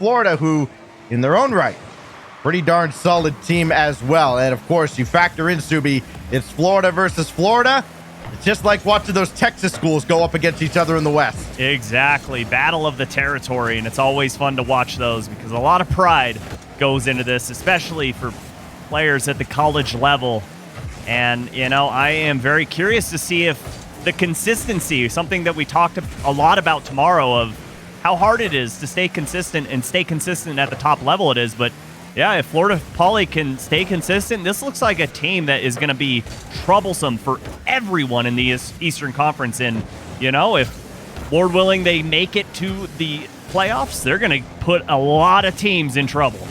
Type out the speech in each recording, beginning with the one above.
Florida, who, in their own right, pretty darn solid team as well. And of course, you factor in, Subi, it's Florida versus Florida. It's just like watching those Texas schools go up against each other in the West. Exactly. Battle of the territory, and it's always fun to watch those because a lot of pride goes into this, especially for players at the college level. And, you know, I am very curious to see if the consistency, something that we talked a lot about tomorrow, of how hard it is to stay consistent and stay consistent at the top level it is. But yeah, if Florida Poly can stay consistent, this looks like a team that is going to be troublesome for everyone in the Eastern Conference. And, you know, if, Lord willing, they make it to the playoffs, they're going to put a lot of teams in trouble.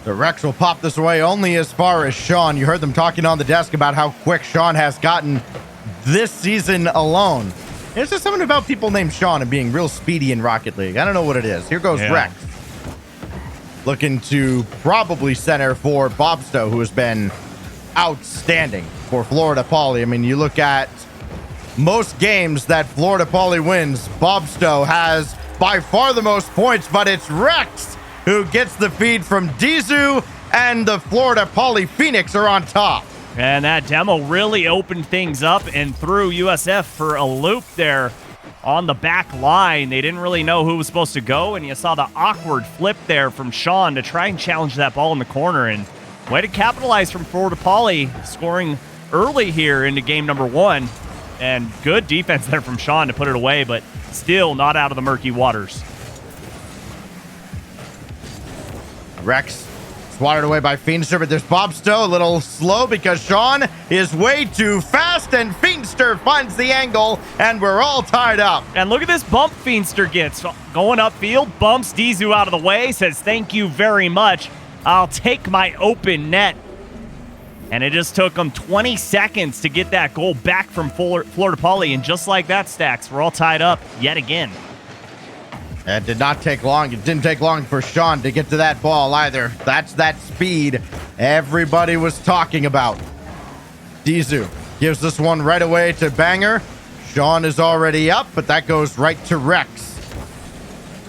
The Rex will pop this away only as far as Sean. You heard them talking on the desk about how quick Sean has gotten this season alone. There's just something about people named Sean and being real speedy in Rocket League. I don't know what it is. Here goes Rex. Looking to probably center for Bobstow, who has been outstanding for Florida Poly. I mean, you look at most games that Florida Poly wins, Bobstow has by far the most points, but it's Rex who gets the feed from Dizu, and the Florida Poly Phoenix are on top. And that demo really opened things up and threw USF for a loop there on the back line. They didn't really know who was supposed to go, and you saw the awkward flip there from Sean to try and challenge that ball in the corner. And way to capitalize from Florida Poly, scoring early here into game number one. And good defense there from Sean to put it away, but still not out of the murky waters. Rex swatted away by Feenstra, but there's Bobstow a little slow because Sean is way too fast, and Feenstra finds the angle, and we're all tied up. And look at this bump Feenstra gets. Going upfield, bumps Dizu out of the way, says thank you very much. I'll take my open net. And it just took them 20 seconds to get that goal back from Florida Poly, and just like that, Stacks, we're all tied up yet again. It did not take long. It didn't take long for Sean to get to that ball either. That's that speed everybody was talking about. Dizu gives this one right away to Banger. Sean is already up, but that goes right to Rex.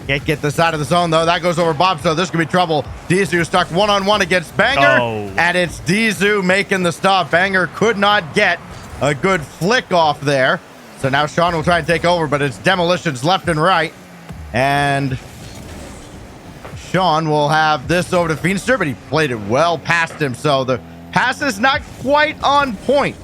Can't get this out of the zone, though. That goes over Bob, so this could be trouble. Dizu stuck one-on-one against Banger, and it's Dizu making the stop. Banger could not get a good flick off there. So now Sean will try and take over, but it's demolitions left and right. And Sean will have this over to Feenstra, but he played it well past him. So the pass is not quite on point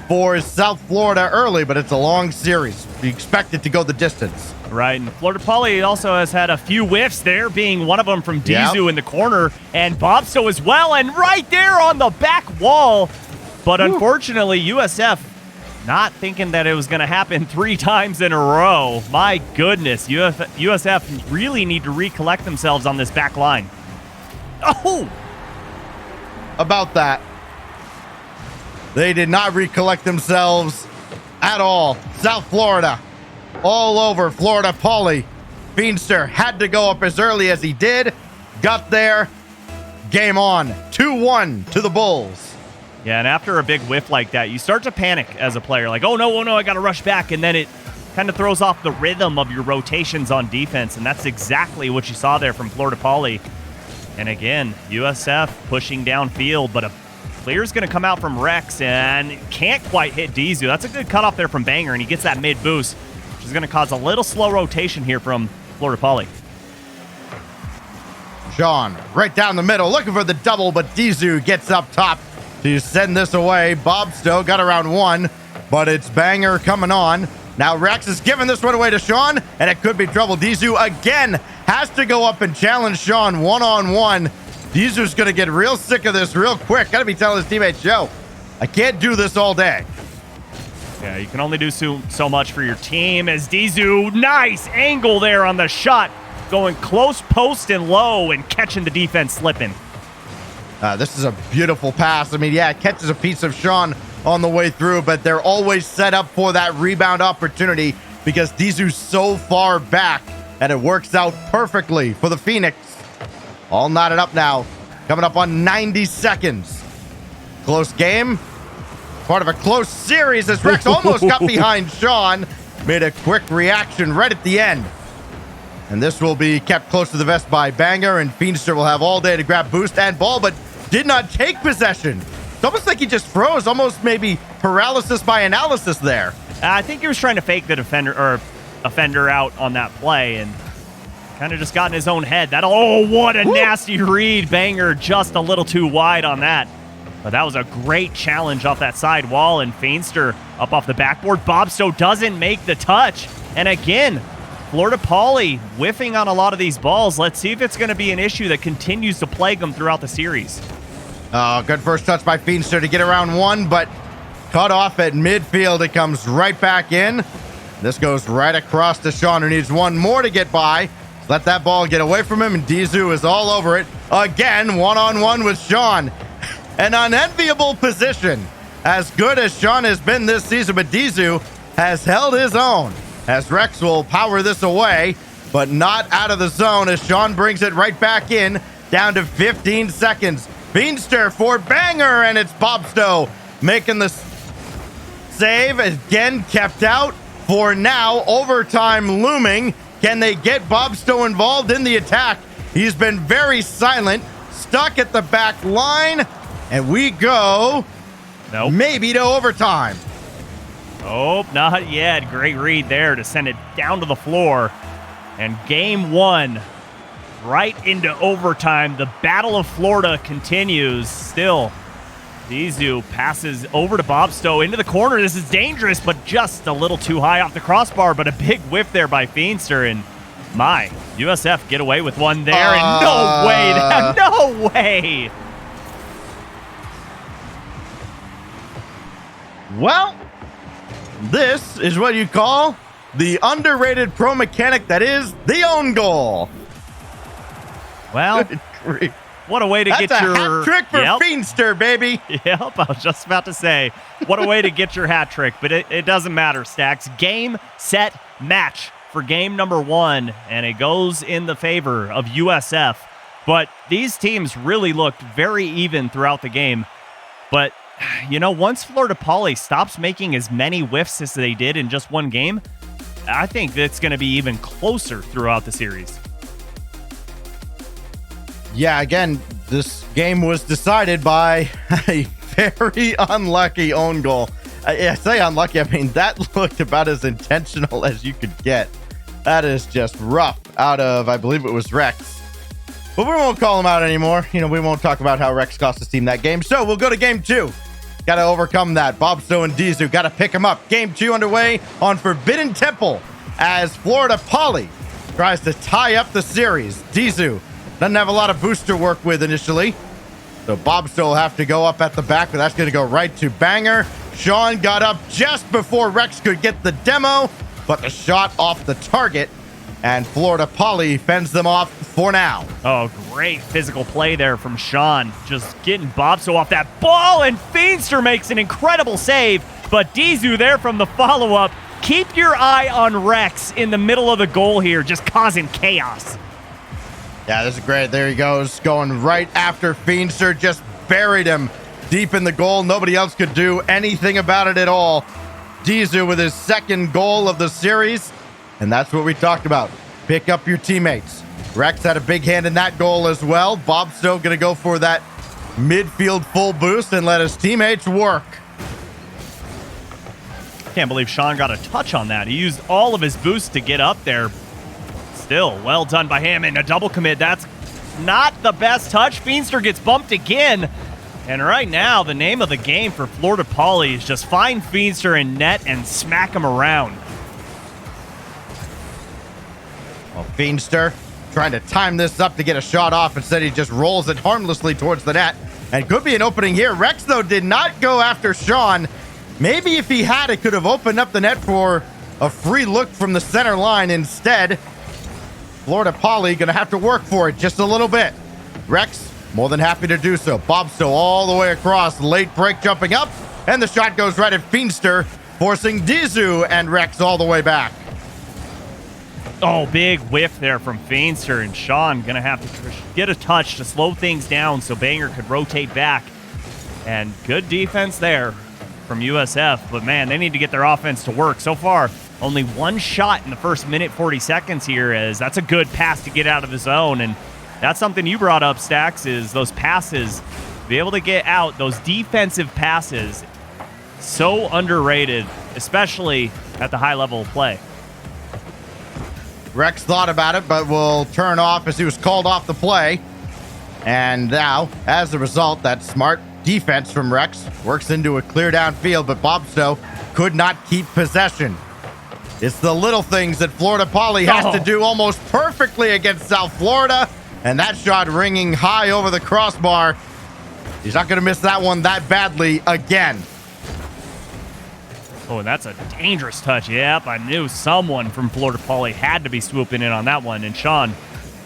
for South Florida early, but it's a long series. You expect it to go the distance. Right, and Florida Poly also has had a few whiffs there, being one of them from Dizu in the corner, and Bobstow as well, and right there on the back wall. But unfortunately, USF not thinking that it was going to happen 3 times in a row. My goodness, USF really need to recollect themselves on this back line. Oh! About that. They did not recollect themselves at all. South Florida, all over Florida Poly. Feenstra had to go up as early as he did. Got there. Game on. 2-1 to the Bulls. Yeah, and after a big whiff like that, you start to panic as a player. Like, oh no, I got to rush back. And then it kind of throws off the rhythm of your rotations on defense. And that's exactly what you saw there from Florida Poly. And again, USF pushing downfield, but a clear's going to come out from Rex and can't quite hit Dizu. That's a good cutoff there from Banger, and he gets that mid boost, which is going to cause a little slow rotation here from Florida Poly. Sean right down the middle, looking for the double, but Dizu gets up top to send this away. Bobstow got around one, but it's Banger coming on. Now Rex is giving this one away to Sean, and it could be trouble. Dizu again has to go up and challenge Sean one-on-one. Dizu's going to get real sick of this real quick. Got to be telling his teammates, yo, I can't do this all day. Yeah, you can only do so much for your team as Dizu, nice angle there on the shot, going close post and low and catching the defense slipping. This is a beautiful pass. I mean, yeah, it catches a piece of Sean on the way through, but they're always set up for that rebound opportunity because Dizu's so far back, and it works out perfectly for the Phoenix. All knotted up now, coming up on 90 seconds. Close game. Part of a close series as Rex almost got behind Sean. Made a quick reaction right at the end. And this will be kept close to the vest by Banger, and Feenstra will have all day to grab boost and ball, but did not take possession. It's almost like he just froze, almost maybe paralysis by analysis there. I think he was trying to fake the defender or offender out on that play and kind of just got in his own head. Oh, what a nasty read. Banger just a little too wide on that. But that was a great challenge off that side wall, and Feenstra up off the backboard. Bobstow doesn't make the touch. And again, Florida Poly whiffing on a lot of these balls. Let's see if it's going to be an issue that continues to plague them throughout the series. Oh, good first touch by Feenstra to get around one, but cut off at midfield. It comes right back in. This goes right across to Sean, who needs one more to get by. Let that ball get away from him, and Dizu is all over it. Again, one-on-one with Sean. An unenviable position. As good as Sean has been this season, but Dizu has held his own. As Rex will power this away, but not out of the zone as Sean brings it right back in, down to 15 seconds. Feenstra for Banger, and it's Bobstow making the save. Again, kept out for now. Overtime looming. Can they get Bobstow involved in the attack? He's been very silent, stuck at the back line, and we go maybe to overtime. Oh, not yet. Great read there to send it down to the floor. And game one, right into overtime. The Battle of Florida continues still. Dizu passes over to Bobstow into the corner. This is dangerous, but just a little too high off the crossbar, but a big whiff there by Feenstra. And my, USF get away with one there. And no way, no way. Well, this is what you call the underrated pro mechanic that is the own goal. Well, what a way to get your hat trick for Feenstra, baby. Yep, I was just about to say, what a way to get your hat trick, but it doesn't matter, Stacks. Game, set, match for game number one, and it goes in the favor of USF. But these teams really looked very even throughout the game. But you know, once Florida Poly stops making as many whiffs as they did in just one game, I think that's going to be even closer throughout the series. Yeah, again, this game was decided by a very unlucky own goal. I say unlucky, I mean, that looked about as intentional as you could get. That is just rough out of, I believe it was Rex. But we won't call him out anymore. You know, we won't talk about how Rex cost his team that game. So we'll go to game two. Got to overcome that. Bobstow and Dizu got to pick him up. Game two underway on Forbidden Temple as Florida Poly tries to tie up the series. Dizu doesn't have a lot of booster work with initially, so Bobstow will have to go up at the back, but that's going to go right to Banger. Sean got up just before Rex could get the demo, but the shot off the target, and Florida Poly fends them off for now. Oh, great physical play there from Sean. Just getting Bobstow off that ball, and Feenstra makes an incredible save. But Dizu there from the follow-up. Keep your eye on Rex in the middle of the goal here, just causing chaos. Yeah, this is great. There he goes, going right after Feenstra. Just buried him deep in the goal. Nobody else could do anything about it at all. Dizu with his second goal of the series. And that's what we talked about. Pick up your teammates. Rex had a big hand in that goal as well. Bobstow going to go for that midfield full boost and let his teammates work. Can't believe Sean got a touch on that. He used all of his boost to get up there. Still, well done by him, and a double commit. That's not the best touch. Feenstra gets bumped again. And right now, the name of the game for Florida Poly is just find Feenstra in net and smack him around. Well, Feenstra trying to time this up to get a shot off. Instead, he just rolls it harmlessly towards the net. And could be an opening here. Rex, though, did not go after Sean. Maybe if he had, it could have opened up the net for a free look from the center line. Instead, Florida Poly going to have to work for it just a little bit. Rex, more than happy to do so. Bobstow all the way across. Late break jumping up. And the shot goes right at Feenstra, forcing Dizu and Rex all the way back. Oh, big whiff there from Feenstra, and Sean going to have to get a touch to slow things down so Banger could rotate back. And good defense there from USF, but man, they need to get their offense to work. So far, Only one shot in the first minute 40 seconds here, as that's a good pass to get out of the zone. And that's something you brought up, Stacks, is those passes, be able to get out, those defensive passes, so underrated, especially at the high level of play. Rex thought about it, but will turn off as he was called off the play. And now, as a result, that smart defense from Rex works into a clear downfield, but Bobstow could not keep possession. It's the little things that Florida Poly has to do almost perfectly against South Florida, and that shot ringing high over the crossbar. He's not going to miss that one that badly again. Oh, and that's a dangerous touch. Yep, I knew someone from Florida Poly had to be swooping in on that one, and Sean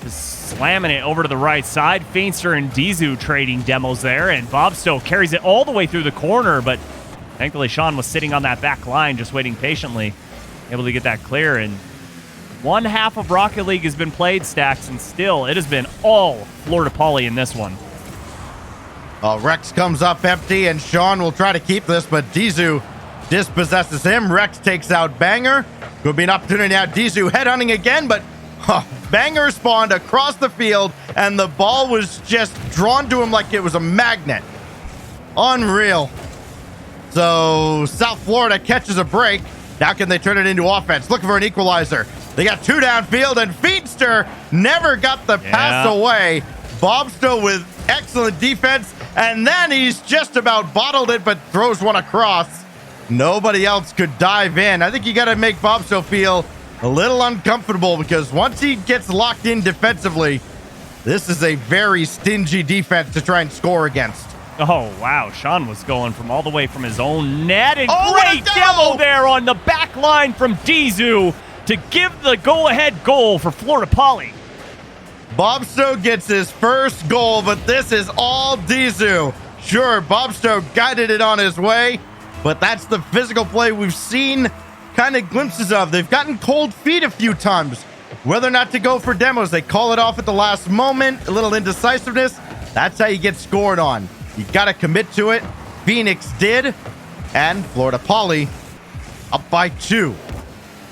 just slamming it over to the right side. Feinster and Dizu trading demos there, and Bobstow carries it all the way through the corner, but thankfully Sean was sitting on that back line just waiting patiently, able to get that clear. And one half of Rocket League has been played, Stacks, and still it has been all Florida Poly in this one. Rex comes up empty, and Sean will try to keep this, but Dizu dispossesses him. Rex takes out Banger. Could be an opportunity now. Dizu headhunting again, but Banger spawned across the field, and the ball was just drawn to him like it was a magnet. Unreal. So South Florida catches a break. Now can they turn it into offense? Looking for an equalizer. They got two downfield, and Feinster never got the pass away. Bobstow with excellent defense, and then he's just about bottled it, but throws one across. Nobody else could dive in. I think you got to make Bobstow feel a little uncomfortable, because once he gets locked in defensively, this is a very stingy defense to try and score against. Oh, wow. Sean was going from all the way from his own net, and great demo there on the back line from Dizu to give the go-ahead goal for Florida Poly. Bobstow gets his first goal, but this is all Dizu. Sure, Bobstow guided it on his way, but that's the physical play we've seen kind of glimpses of. They've gotten cold feet a few times. Whether or not to go for demos, they call it off at the last moment. A little indecisiveness. That's how you get scored on. You got to commit to it. Phoenix did, and Florida Poly up by 2.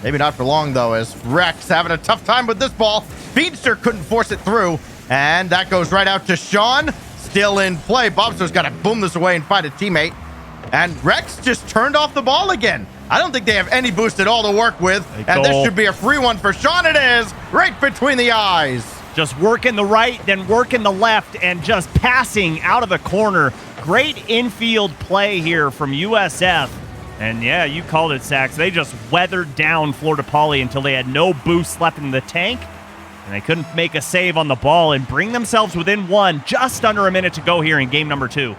Maybe not for long, though, as Rex having a tough time with this ball. Feinster couldn't force it through, and that goes right out to Sean. Still in play. Bobstow's got to boom this away and find a teammate. And Rex just turned off the ball again. I don't think they have any boost at all to work with, and this should be a free one for Sean. It is, right between the eyes. Just working the right, then working the left, and just passing out of the corner. Great infield play here from USF. And yeah, you called it, Sax. They just weathered down Florida Poly until they had no boost left in the tank, and they couldn't make a save on the ball and bring themselves within one, just under a minute to go here in game number 2.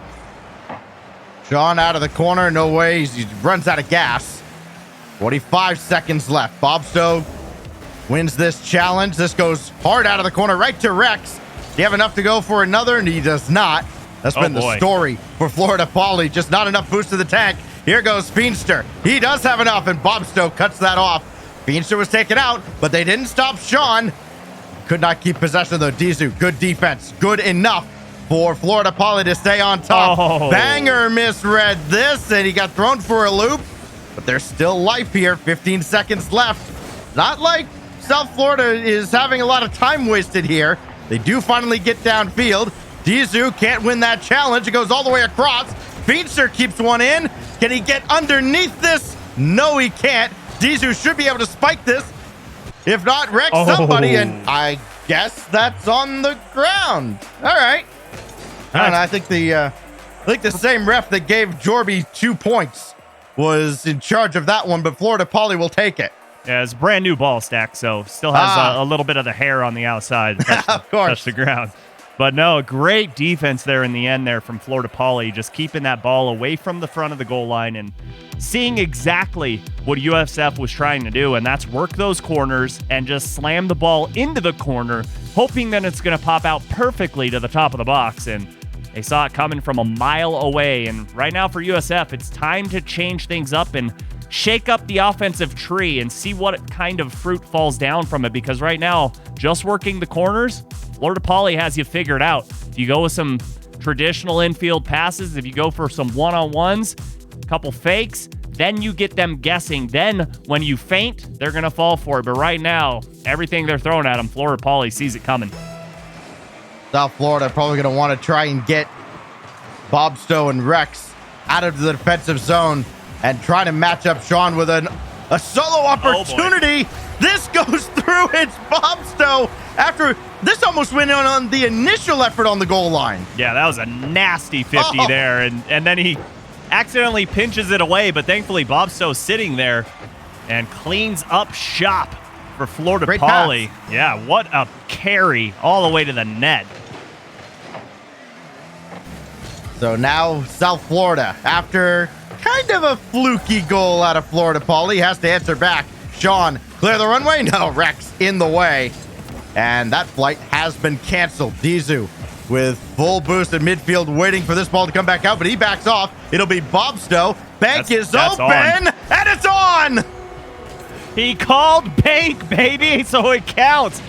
Sean out of the corner, no way. He runs out of gas. 45 seconds left. Bobstow wins this challenge. This goes hard out of the corner, right to Rex. Do you have enough to go for another? And he does not. That's been the story for Florida Poly. Just not enough boost to the tank. Here goes Feinster. He does have enough, and Bobstow cuts that off. Feinster was taken out, but they didn't stop Sean. Could not keep possession, though. Dizu, good defense. Good enough for Florida Poly to stay on top. Banger misread this, and he got thrown for a loop. But there's still life here. 15 seconds left. Not like South Florida is having a lot of time wasted here. They do finally get downfield. Dizu can't win that challenge. It goes all the way across. Feinster keeps one in. Can he get underneath this? No, he can't. Dizu should be able to spike this. If not, wreck somebody, and I guess that's on the ground. All right. And I think the same ref that gave Jorby 2 points was in charge of that one, but Florida Poly will take it. Yeah, it's a brand new ball stack, so still has a little bit of the hair on the outside. Touch the ground. But no, great defense there in the end there from Florida Poly, just keeping that ball away from the front of the goal line and seeing exactly what USF was trying to do, and that's work those corners and just slam the ball into the corner, hoping that it's going to pop out perfectly to the top of the box. And they saw it coming from a mile away. And right now for USF, it's time to change things up and shake up the offensive tree and see what kind of fruit falls down from it, because right now, just working the corners, Florida Poly has you figured out. If you go with some traditional infield passes, if you go for some one-on-ones, a couple fakes, then you get them guessing. Then when you faint, they're going to fall for it. But right now, everything they're throwing at them, Florida Poly sees it coming. South Florida probably going to want to try and get Bobstow and Rex out of the defensive zone and try to match up Sean with a solo opportunity. This goes through. It's Bobstow after this almost went on the initial effort on the goal line. Yeah, that was a nasty 50 there. And then he accidentally pinches it away, but thankfully Bobstow's sitting there and cleans up shop for Florida Great Poly. pass. Yeah, what a carry all the way to the net. So now South Florida, after kind of a fluky goal out of Florida Poly, has to answer back. Sean, clear the runway. No, Rex in the way. And that flight has been canceled. Dizu with full boost in midfield, waiting for this ball to come back out, but he backs off. It'll be Bobstow. Bank is open, and it's on. He called bank, baby, so it counts.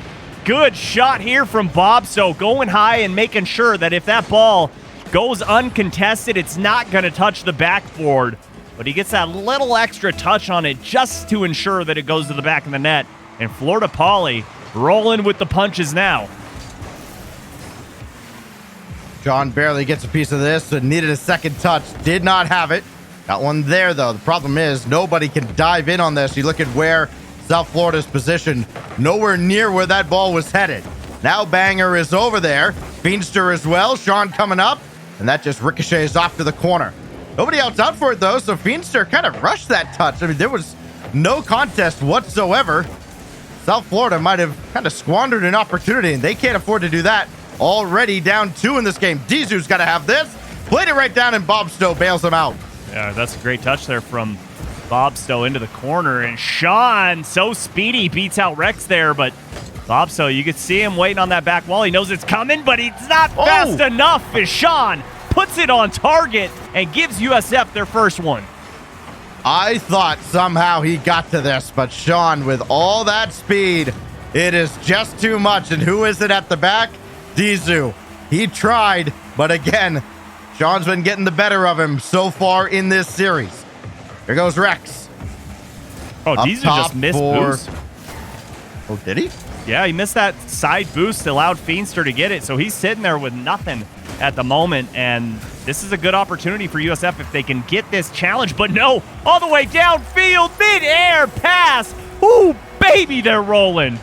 Good shot here from Bobstow, going high and making sure that if that ball goes uncontested, it's not going to touch the backboard. But he gets that little extra touch on it just to ensure that it goes to the back of the net. And Florida Poly rolling with the punches now. John barely gets a piece of this and needed a second touch. Did not have it. Got one there, though. The problem is nobody can dive in on this. You look at where South Florida's positioned. Nowhere near where that ball was headed. Now Banger is over there. Feenster as well. Sean coming up. And that just ricochets off to the corner. Nobody else out for it, though, so Feenster kind of rushed that touch. I mean, there was no contest whatsoever. South Florida might have kind of squandered an opportunity, and they can't afford to do that. Already down 2 in this game. Dizu's got to have this. Played it right down, and Bobstow bails him out. Yeah, that's a great touch there from Bobstow into the corner. And Sean, so speedy, beats out Rex there, but Bobstow, you could see him waiting on that back wall. He knows it's coming, but he's not fast enough as Sean puts it on target and gives USF their first one. I thought somehow he got to this, but Sean, with all that speed, it is just too much. And who is it at the back? Dizu. He tried, but again, Sean's been getting the better of him so far in this series. Here goes Rex. Oh, Dizu just missed boost. Oh, did he? Yeah, he missed that side boost, allowed Feenster to get it, so he's sitting there with nothing at the moment, and this is a good opportunity for USF if they can get this challenge, but no, all the way downfield, mid-air pass. Ooh, baby, they're rolling.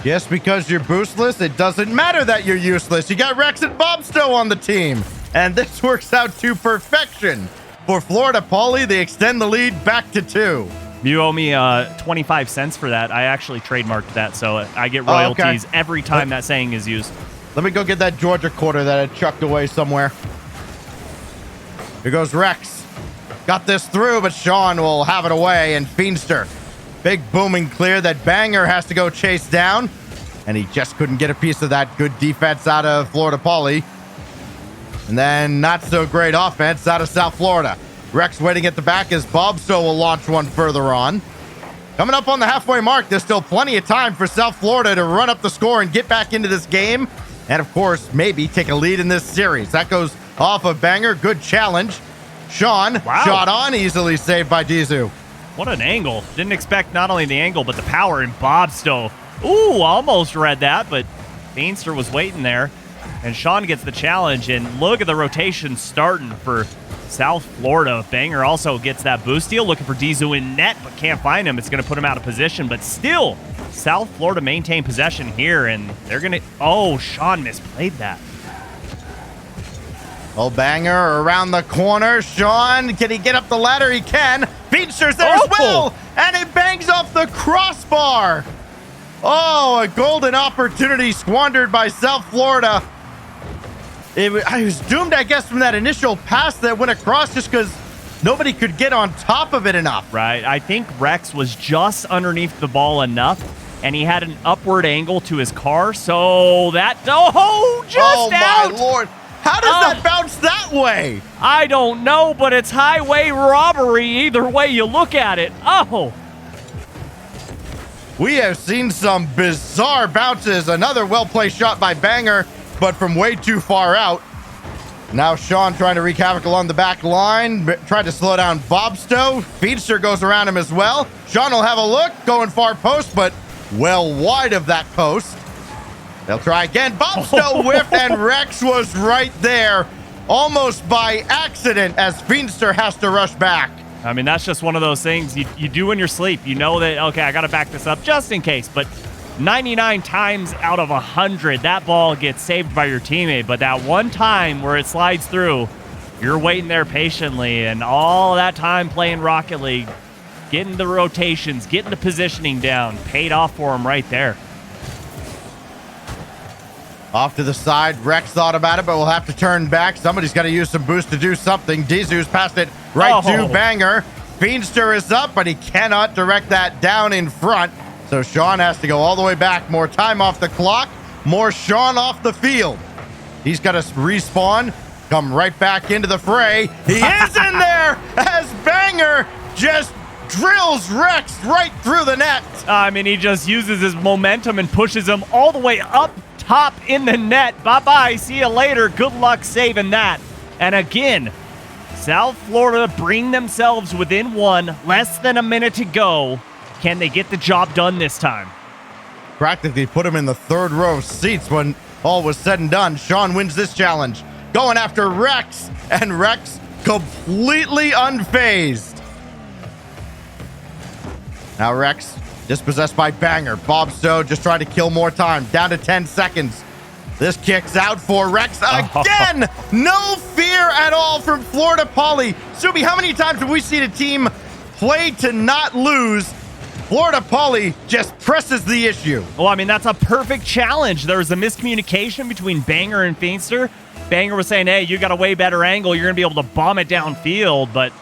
Just because you're boostless, it doesn't matter that you're useless. You got Rex and Bobstow on the team, and this works out to perfection. For Florida Poly, they extend the lead back to 2. You owe me 25 cents for that. I actually trademarked that, so I get royalties every time that saying is used. Let me go get that Georgia quarter that I chucked away somewhere. Here goes Rex. Got this through, but Sean will have it away, and Feenster. Big booming clear that Banger has to go chase down, and he just couldn't get a piece of that. Good defense out of Florida Poly. And then not so great offense out of South Florida. Rex waiting at the back as Bobstow will launch one further on. Coming up on the halfway mark, there's still plenty of time for South Florida to run up the score and get back into this game. And of course, maybe take a lead in this series. That goes off of Banger. Good challenge. Sean, shot on, easily saved by Dizu. What an angle. Didn't expect not only the angle, but the power in Bobstow. Ooh, almost read that, but Feenster was waiting there. And Sean gets the challenge, and look at the rotation starting for South Florida. Banger also gets that boost deal, looking for Dizu in net, but can't find him. It's going to put him out of position, but still, South Florida maintain possession here, and they're going to... Oh, Sean misplayed that. Oh, Banger around the corner. Sean, can he get up the ladder? He can. Feenster's there as well, and it bangs off the crossbar. Oh, a golden opportunity squandered by South Florida. I was doomed, I guess, from that initial pass that went across just because nobody could get on top of it enough. Right. I think Rex was just underneath the ball enough, and he had an upward angle to his car, so that... Oh, just out! Oh, my Lord. How does that bounce that way? I don't know, but it's highway robbery either way you look at it. Oh! We have seen some bizarre bounces. Another well-placed shot by Banger, but from way too far out. Now Sean trying to wreak havoc along the back line, tried to slow down Bobsto. Feedster goes around him as well. Sean will have a look, going far post, but well wide of that post. They'll try again. Bobsto whiffed, and Rex was right there, almost by accident, as Feedster has to rush back. I mean, that's just one of those things you do in your sleep. You know that, okay, I got to back this up just in case, but 99 times out of 100, that ball gets saved by your teammate. But that one time where it slides through, you're waiting there patiently, and all that time playing Rocket League, getting the rotations, getting the positioning down, paid off for him right there. Off to the side, Rex thought about it, but we'll have to turn back. Somebody's got to use some boost to do something. Dizu's passed it right to Banger. Feedster is up, but he cannot direct that down in front. So Sean has to go all the way back. More time off the clock. More Sean off the field. He's got to respawn, come right back into the fray. He is in there as Banger just drills Rex right through the net. I mean, he just uses his momentum and pushes him all the way up top in the net. Bye-bye. See you later. Good luck saving that. And again, South Florida bring themselves within one. Less than a minute to go. Can they get the job done this time? Practically put him in the third row of seats when all was said and done. Sean wins this challenge. Going after Rex, and Rex completely unfazed. Now Rex dispossessed by Banger. Bobsto just trying to kill more time. Down to 10 seconds. This kicks out for Rex again. No fear at all from Florida Poly. Subi, how many times have we seen a team play to not lose? Florida Poly just presses the issue. Well, I mean, that's a perfect challenge. There was a miscommunication between Banger and Feedster. Banger was saying, hey, you got a way better angle. You're going to be able to bomb it downfield. But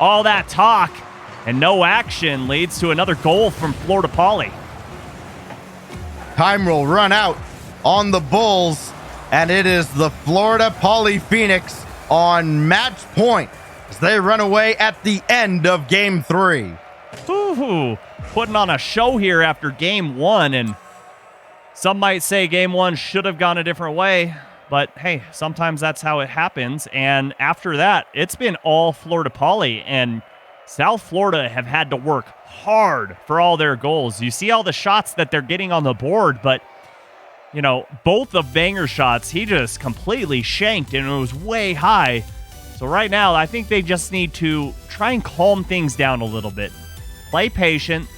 all that talk and no action leads to another goal from Florida Poly. Time will run out on the Bulls, and it is the Florida Poly Phoenix on match point as they run away at the end of Game 3. Ooh, putting on a show here after Game 1, and some might say Game 1 should have gone a different way, but hey, sometimes that's how it happens. And after that, it's been all Florida Poly, and South Florida have had to work hard for all their goals. You see all the shots that they're getting on the board, but you know, both of Banger's shots, he just completely shanked, and it was way high. So right now, I think they just need to try and calm things down a little bit. Play patient,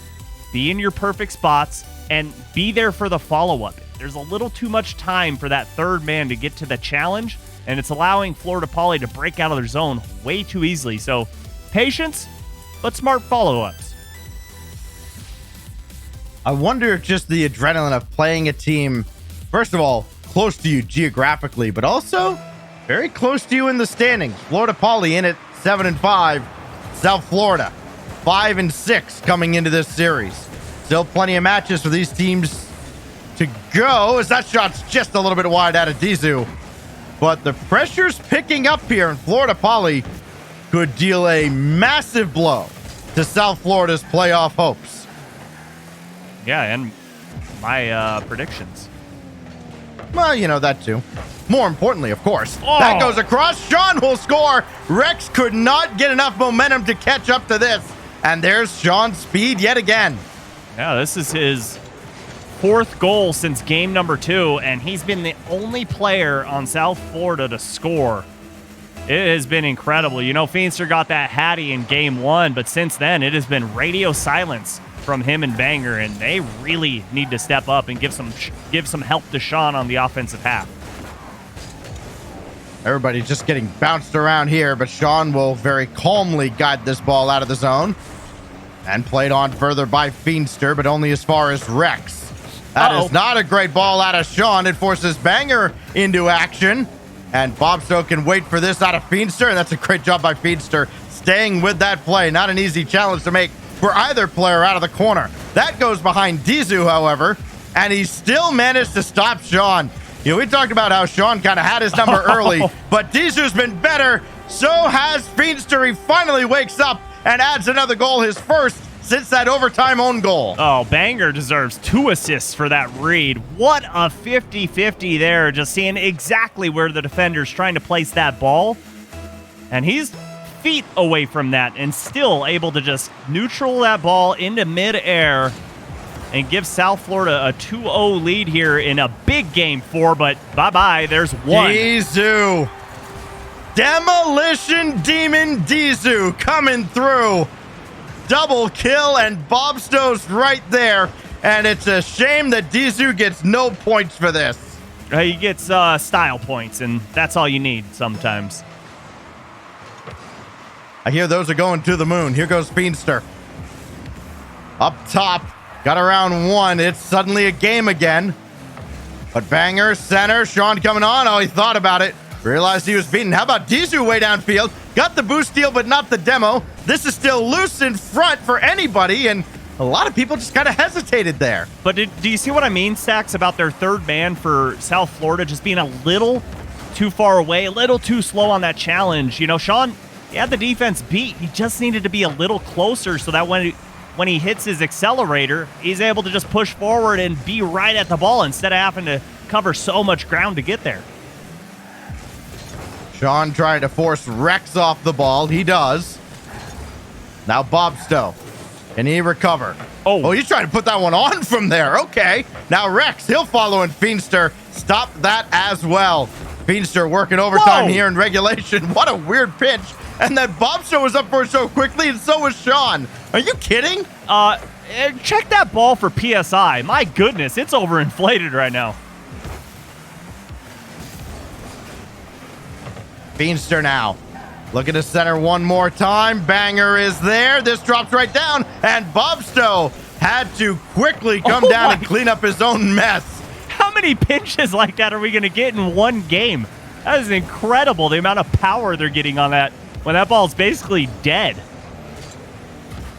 be in your perfect spots, and be there for the follow-up. There's a little too much time for that third man to get to the challenge, and it's allowing Florida Poly to break out of their zone way too easily. So patience, but smart follow-ups. I wonder if just the adrenaline of playing a team, first of all, close to you geographically, but also very close to you in the standings. Florida Poly in at 7-5, South Florida 5-6 coming into this series. Still plenty of matches for these teams to go, as that shot's just a little bit wide out of Dizu. But the pressure's picking up here, and Florida Poly could deal a massive blow to South Florida's playoff hopes. Yeah, and my predictions. Well, you know, that too. More importantly, of course, that goes across. Sean will score. Rex could not get enough momentum to catch up to this. And there's Sean's speed yet again. Yeah, this is his fourth goal since game number 2, and he's been the only player on South Florida to score. It has been incredible. You know, Feedster got that Hattie in game 1, but since then, it has been radio silence from him and Banger, and they really need to step up and give some help to Sean on the offensive half. Everybody just getting bounced around here, but Sean will very calmly guide this ball out of the zone. And played on further by Feedster, but only as far as Rex. That is not a great ball out of Sean. It forces Banger into action. And Bobsto can wait for this out of Feedster, and that's a great job by Feedster, staying with that play. Not an easy challenge to make for either player out of the corner. That goes behind Dizu, however, and he still managed to stop Sean. You know, we talked about how Sean kind of had his number early, but Dizu's been better. So has Feedster. He finally wakes up and adds another goal, his first since that overtime own goal. Oh, Banger deserves 2 assists for that read. What a 50-50 there, just seeing exactly where the defender's trying to place that ball. And he's feet away from that and still able to just neutral that ball into midair and give South Florida a 2-0 lead here in a big game 4, but bye-bye, there's 1. Dizu. Demolition Demon Dizu coming through. Double kill, and Bobsto's right there. And it's a shame that Dizu gets no points for this. He gets style points, and that's all you need sometimes. I hear those are going to the moon. Here goes Feenstra. Up top. Got around 1. It's suddenly a game again. But Banger, center. Sean coming on. Oh, he thought about it. Realized he was beaten. How about Dizu way downfield? Got the boost steal, but not the demo. This is still loose in front for anybody, and a lot of people just kind of hesitated there. But do you see what I mean, Stacks, about their third man for South Florida just being a little too far away, a little too slow on that challenge? You know, Sean, he had the defense beat. He just needed to be a little closer so that when he hits his accelerator, he's able to just push forward and be right at the ball instead of having to cover so much ground to get there. Sean trying to force Rex off the ball. He does. Now Bobsto. Can he recover? Oh, he's trying to put that one on from there. Okay. Now Rex, he'll follow in Feenstra. Stop that as well. Feenstra working overtime here in regulation. What a weird pinch. And then Bobsto was up for it so quickly, and so was Sean. Are you kidding? Check that ball for PSI. My goodness, it's overinflated right now. Feenstra now. Looking to center one more time. Banger is there. This drops right down. And Bobsto had to quickly come down and clean up his own mess. How many pinches like that are we going to get in one game? That is incredible, the amount of power they're getting on that when that ball's basically dead.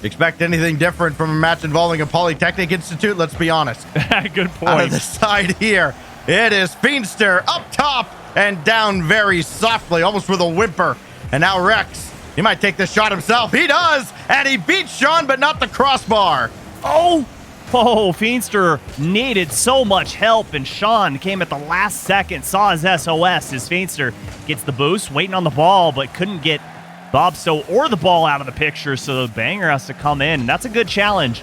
Expect anything different from a match involving a Polytechnic Institute? Let's be honest. Good point. Out of the side here, it is Feenstra up top and down very softly, almost with a whimper. And now Rex, he might take the shot himself. He does, and he beats Sean, but not the crossbar. Oh, Feenstra needed so much help, and Sean came at the last second, saw his SOS as Feenstra gets the boost, waiting on the ball, but couldn't get Bobsto or the ball out of the picture, so the Banger has to come in, and that's a good challenge.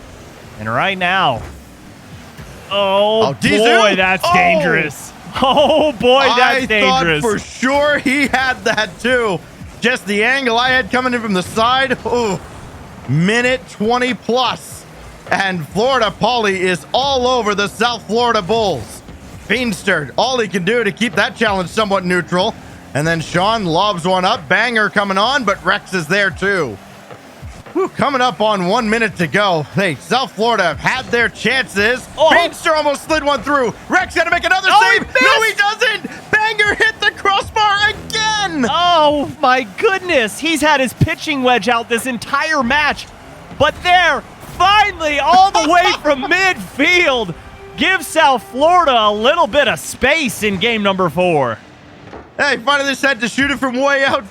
And right now, oh boy, that's dangerous. Oh boy, that's dangerous. I thought for sure he had that too. Just the angle I had coming in from the side. Ooh, minute 20 plus. And Florida Poly is all over the South Florida Bulls. Feenstra, all he can do to keep that challenge somewhat neutral. And then Sean lobs one up. Banger coming on, but Rex is there too. Whew, coming up on 1 minute to go. Hey, South Florida have had their chances. Feenstra almost slid one through. Rex got to make another save. No, he doesn't. Banger hit the crossbar again. Oh, my goodness. He's had his pitching wedge out this entire match. But there, finally, all the way from midfield, give South Florida a little bit of space in game number 4. Hey, finally just had to shoot it from way out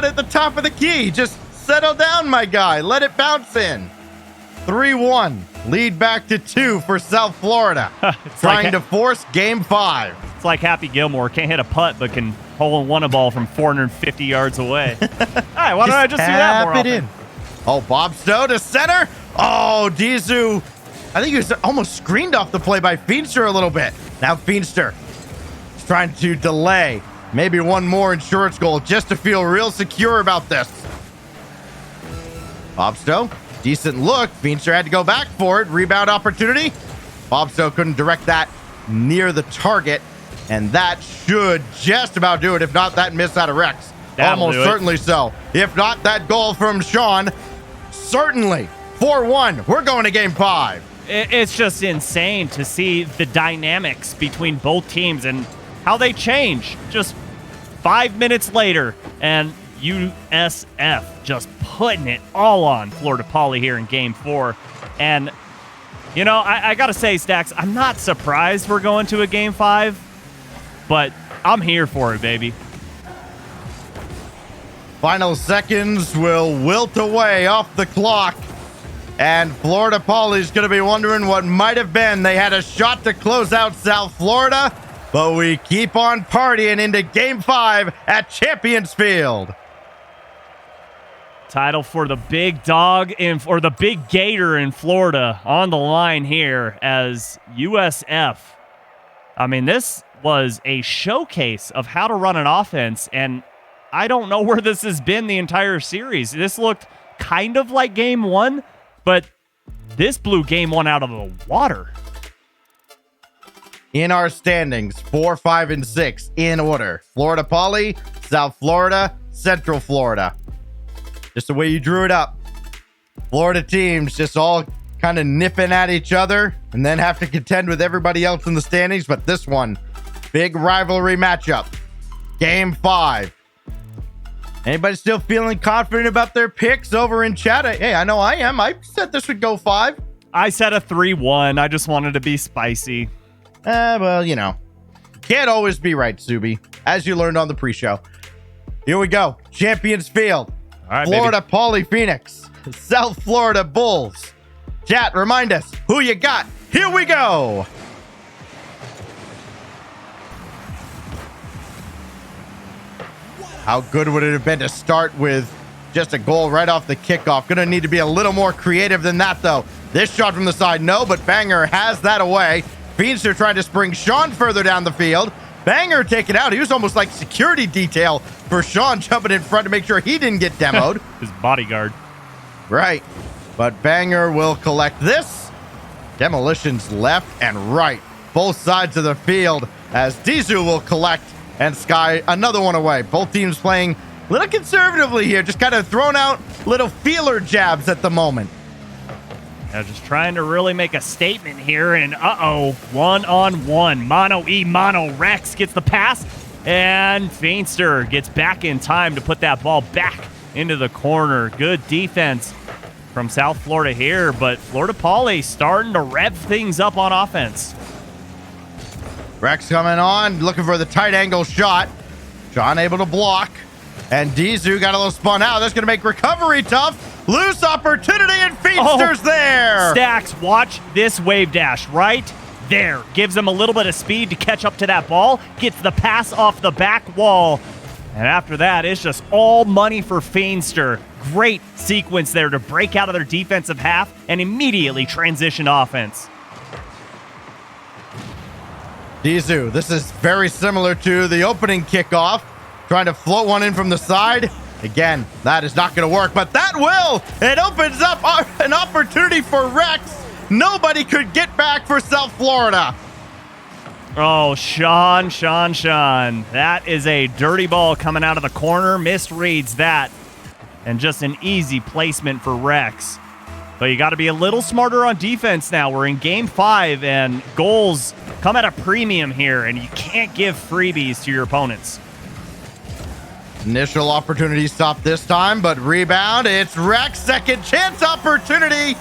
at the top of the key. Just settle down, my guy. Let it bounce in. 3-1. Lead back to 2 for South Florida. Trying to force game 5. It's like Happy Gilmore. Can't hit a putt, but can hole-in-one a ball from 450 yards away. All right, why don't I just do that more often? Oh, Bobsto to center. Oh, Dizu. I think he was almost screened off the play by Feenstra a little bit. Now Feenstra is trying to delay maybe one more insurance goal just to feel real secure about this. Bobsto, decent look. Feenstra had to go back for it. Rebound opportunity. Bobsto couldn't direct that near the target, and that should just about do it. If not, that miss out of Rex. Almost certainly so. If not, that goal from Sean. Certainly. 4-1. We're going to game 5. It's just insane to see the dynamics between both teams and how they change just 5 minutes later, and USF just putting it all on Florida Poly here in game 4. And, you know, I got to say, Stacks, I'm not surprised we're going to a game 5, but I'm here for it, baby. Final seconds will wilt away off the clock. And Florida Poly's going to be wondering what might have been. They had a shot to close out South Florida, but we keep on partying into Game 5 at Champions Field. Title for the big dog or the big gator in Florida on the line here as USF. I mean, this was a showcase of how to run an offense, and I don't know where this has been the entire series. This looked kind of like Game 1, but this blew Game 1 out of the water. In our standings, 4, 5, and 6 in order. Florida Poly, South Florida, Central Florida. Just the way you drew it up. Florida teams just all kind of nipping at each other and then have to contend with everybody else in the standings. But this one, big rivalry matchup. Game 5. Anybody still feeling confident about their picks over in chat? Hey, I know I am. I said this would go 5. I said a 3-1. I just wanted to be spicy. Well, you know. Can't always be right, Subi. As you learned on the pre-show. Here we go. Champions Field. All right, Florida Poly Phoenix, South Florida Bulls. Chat, remind us who you got. Here we go. How good would it have been to start with just a goal right off the kickoff? Gonna need to be a little more creative than that, though. This shot from the side, no, but Banger has that away. Feenstra tried to spring Sean further down the field. Banger taken out. He was almost like security detail for Sean, jumping in front to make sure he didn't get demoed. His bodyguard. Right. But Banger will collect this. Demolitions left and right. Both sides of the field as Dizu will collect and Sky another one away. Both teams playing a little conservatively here. Just kind of throwing out little feeler jabs at the moment. Just trying to really make a statement here, and one-on-one. Mono Rex gets the pass, and Feinster gets back in time to put that ball back into the corner. Good defense from South Florida here, but Florida Poly starting to rev things up on offense. Rex coming on, looking for the tight angle shot. John able to block, and Dizu got a little spun out. That's going to make recovery tough. Loose opportunity, and Feinster's there. Stacks, watch this wave dash right there. Gives him a little bit of speed to catch up to that ball. Gets the pass off the back wall. And after that, it's just all money for Feinster. Great sequence there to break out of their defensive half and immediately transition offense. Dizu, this is very similar to the opening kickoff. Trying to float one in from the side. Again, that is not going to work, but that will. It opens up an opportunity for Rex. Nobody could get back for South Florida. Oh, Sean. That is a dirty ball coming out of the corner. Misreads that. And just an easy placement for Rex. But you got to be a little smarter on defense now. We're in Game 5, and goals come at a premium here, and you can't give freebies to your opponents. Initial opportunity stop this time, but rebound. It's Rex, second chance opportunity,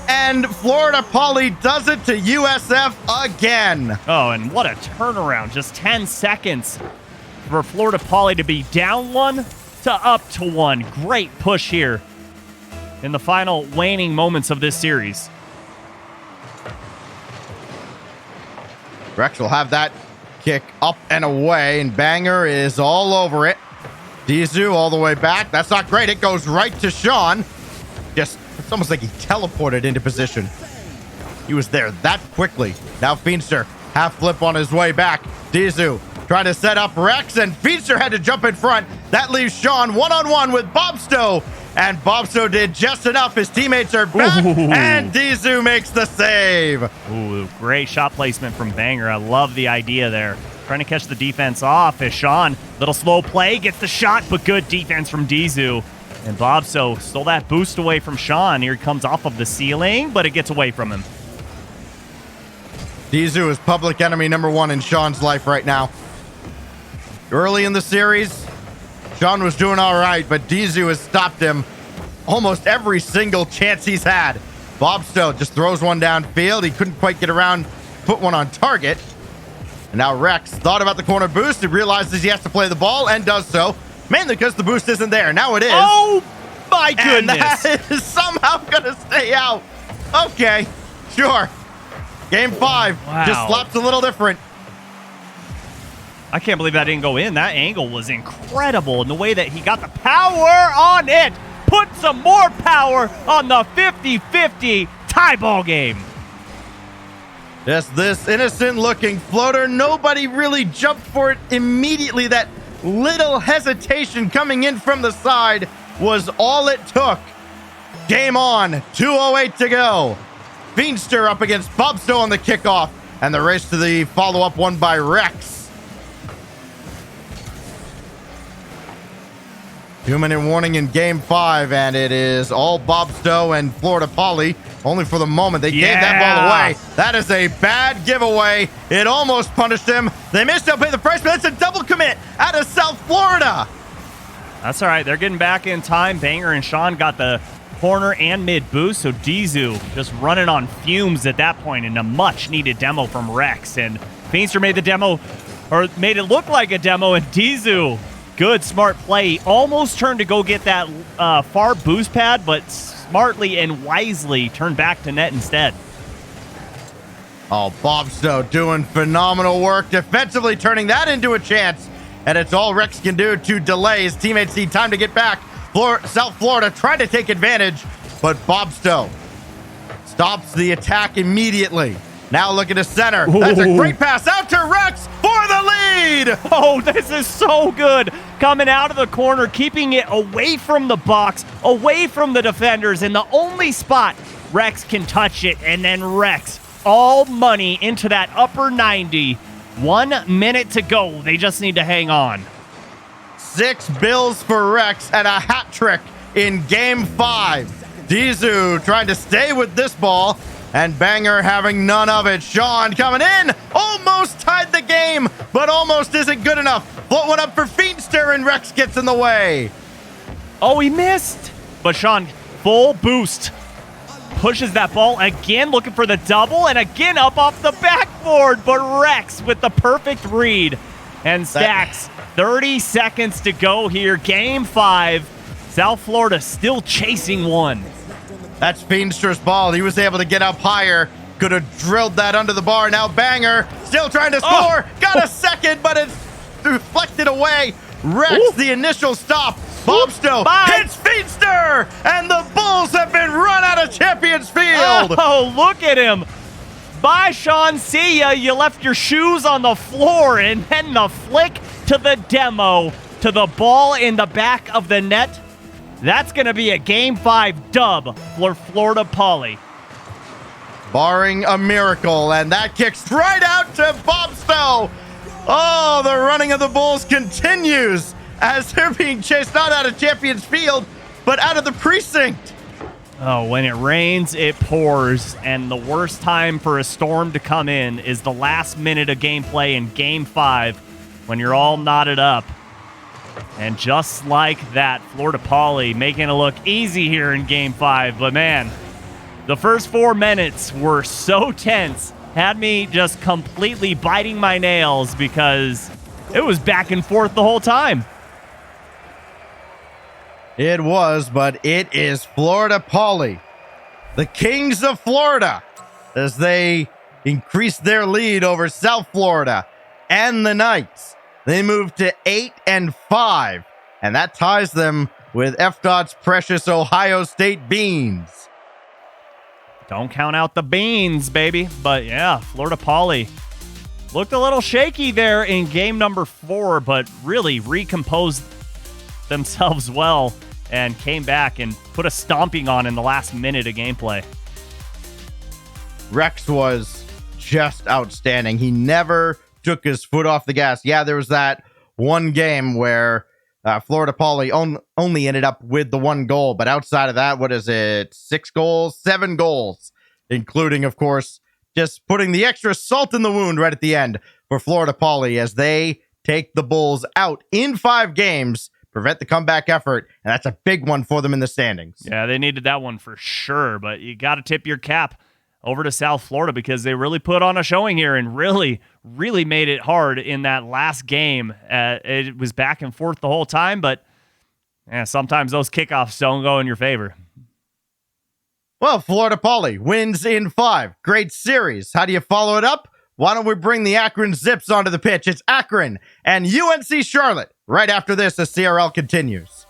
and Florida Poly does it to USF again. Oh, and what a turnaround. Just 10 seconds for Florida Poly to be down 1 to up to 1. Great push here in the final waning moments of this series. Rex will have that kick up and away, and Banger is all over it. Dizu all the way back. That's not great. It goes right to Sean. Just, it's almost like he teleported into position. He was there that quickly. Now Feinster, half flip on his way back. Dizu trying to set up Rex, and Feinster had to jump in front. That leaves Sean one-on-one with Bobstow, and Bobstow did just enough. His teammates are back, and Dizu makes the save. Ooh, great shot placement from Banger. I love the idea there. Trying to catch the defense off as Sean, little slow play, gets the shot, but good defense from Dizu. And Bobstow stole that boost away from Sean. Here he comes off of the ceiling, but it gets away from him. Dizu is public enemy number 1 in Sean's life right now. Early in the series, Sean was doing all right, but Dizu has stopped him almost every single chance he's had. Bobstow just throws one downfield. He couldn't quite get around, put one on target. And now Rex thought about the corner boost. He realizes he has to play the ball and does so, mainly because the boost isn't there. Now it is. Oh, my goodness. And that is somehow going to stay out. Okay, sure. Game 5 Wow. just slaps a little different. I can't believe that didn't go in. That angle was incredible in the way that he got the power on it. Put some more power on the 50-50 tie ball game. Just this innocent-looking floater. Nobody really jumped for it immediately. That little hesitation coming in from the side was all it took. Game on. 2:08 to go. Feenstra up against Bobsto on the kickoff. And the race to the follow-up won by Rex. 2-minute warning in Game 5, and it is all Bobsto and Florida Poly. Only for the moment. They gave that ball away. That is a bad giveaway. It almost punished him. They missed out, pay the price, but that's a double commit out of South Florida. That's all right. They're getting back in time. Banger and Sean got the corner and mid boost, so Dizu just running on fumes at that point in a much-needed demo from Rex. And Feenstra made the demo, or made it look like a demo, and Dizu, good, smart play. He almost turned to go get that far boost pad, but smartly and wisely turned back to net instead. Oh, Bobsto doing phenomenal work defensively, turning that into a chance. And it's all Rex can do to delay. His teammates need time to get back. South Florida trying to take advantage, but Bobsto stops the attack immediately. Now looking to center. That's a great pass out to Rex for the lead. Oh, this is so good. Coming out of the corner, keeping it away from the box, away from the defenders, in the only spot Rex can touch it. And then Rex, all money into that upper 90. 1 minute to go. They just need to hang on. 6 bills for Rex and a hat trick in Game 5. Dizu trying to stay with this ball, and Banger having none of it. Sean coming in, almost tied the game, but almost isn't good enough. Float one up for Feenstra, and Rex gets in the way. Oh, he missed. But Sean, full boost. Pushes that ball again, looking for the double, and again up off the backboard. But Rex with the perfect read and stacks. 30 seconds to go here. Game 5. South Florida still chasing one. That's Feenstra's ball. He was able to get up higher. Could have drilled that under the bar. Now Banger still trying to score. Got a second, but it's deflected away. Rex, the initial stop. Bobsto hits Feenstra, and the Bulls have been run out of Champions Field. Oh, look at him. Bye, Sean. See ya. You left your shoes on the floor, and then the flick to the demo to the ball in the back of the net. That's going to be a Game 5 dub for Florida Poly. Barring a miracle, and that kicks right out to Bobsto. Oh, the running of the Bulls continues as they're being chased not out of Champions Field, but out of the precinct. Oh, when it rains, it pours, and the worst time for a storm to come in is the last minute of gameplay in Game 5 when you're all knotted up. And just like that, Florida Poly making it look easy here in Game 5. But man, the first 4 minutes were so tense, had me just completely biting my nails because it was back and forth the whole time. It was, but it is Florida Poly, the Kings of Florida, as they increase their lead over South Florida and the Knights. They move to 8-5, and that ties them with FDOT's precious Ohio State Beans. Don't count out the beans, baby. But yeah, Florida Poly looked a little shaky there in game number 4, but really recomposed themselves well and came back and put a stomping on in the last minute of gameplay. Rex was just outstanding. He never took his foot off the gas. Yeah, there was that one game where Florida Poly only ended up with the 1 goal, but outside of that, what is it? 6 goals, 7 goals, including, of course, just putting the extra salt in the wound right at the end for Florida Poly as they take the Bulls out in 5 games, prevent the comeback effort, and that's a big one for them in the standings. Yeah, they needed that one for sure, but you got to tip your cap over to South Florida because they really put on a showing here and really made it hard in that last game. It was back and forth the whole time, but sometimes those kickoffs don't go in your favor. Well, Florida Poly wins in 5. Great series. How do you follow it up? Why don't we bring the Akron Zips onto the pitch? It's Akron and UNC Charlotte right after this as CRL continues.